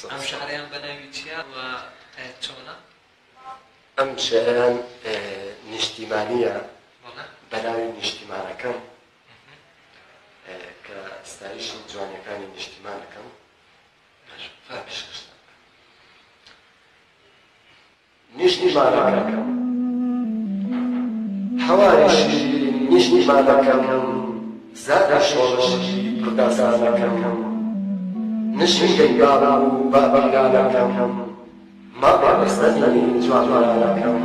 ئەم شعریان بەناوی چییە و چۆنە؟ ئەم شعران نیشتیمانیە بەناوی نیشتیمانەکەم کە ستایشی جوانەکانی نیشتیمانەکەم. نیشتیمانەکەم هەواری نیشتیمانەکەم زادە شۆڕشی پرداسانەکەم نشینگەی بابا و بابەنگانەکەم ماڵێ بەستەنی جوانەکەم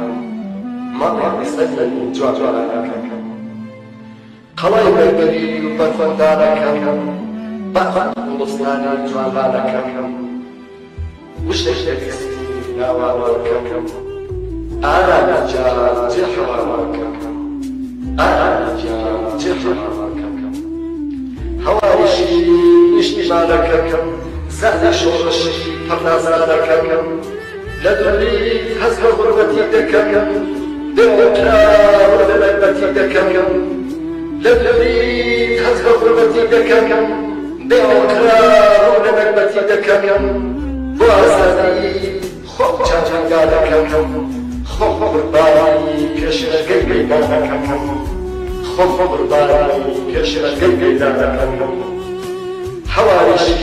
ماڵێ بەستەنی جوانەکەم قەڵای بەربەری و بەرفەندانەکەم بەفەن وڵستانی جوانەکەم وشتێک دەستی ناوانەکەم ئارانە جان جێحڕەکەم ئارانە جان جێحڕەکەم هەواریشی نیشتیمانەکەم زادە شۆڕشی پڕنازانەکەم لە دووری هەز بە غوربەتی دەکەم دڵکراوە لە مەربەتی دەکەم لە دووری هەز بە غوربەتی دەکەم دڵکراوە لە مەربەتی دەکەم بۆ ئازادی خۆم چاچەنگانەکەم خۆم قوربانی پێشرەگەی مەیدانەکەم خۆم قوربانی پێشرەگەی مەیدانەکەم هەواریشی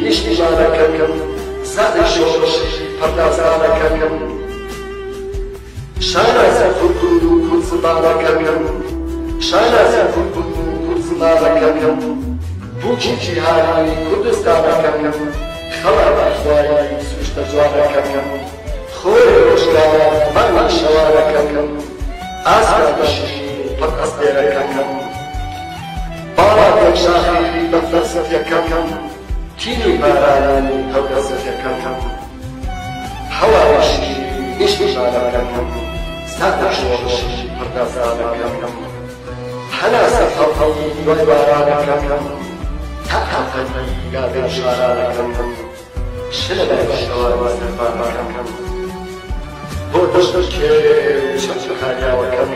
نیشتیمانەکەم زادە شۆڕشی پەردازانەکەم شانازە کورد و کورد زمانەکەم شانازە کورد و کورد زمانەکەم بووکی جیهانی کوردستانەکەم خەڵا بەخوایی سوشتە جوانەکەم خۆی ڕۆژگار مەمە شەوانەکەم ئاستا بەشی پڕ ئەستێرەکەم باڵا دەمشاخی بەفرەسەتەکەم تینی بارانی هەولەسەتەکەم هەواریشی نیشتیمانەکەم زادە شۆڕشی پردازانەکەم هەناسە هەڵهەڵی دوای بارانەکەم تاقەتەی یادەی شارانەکەم شلە لای شەوارە سەربانەکەم بۆ دەشت کێ چەند خالیاوەکەم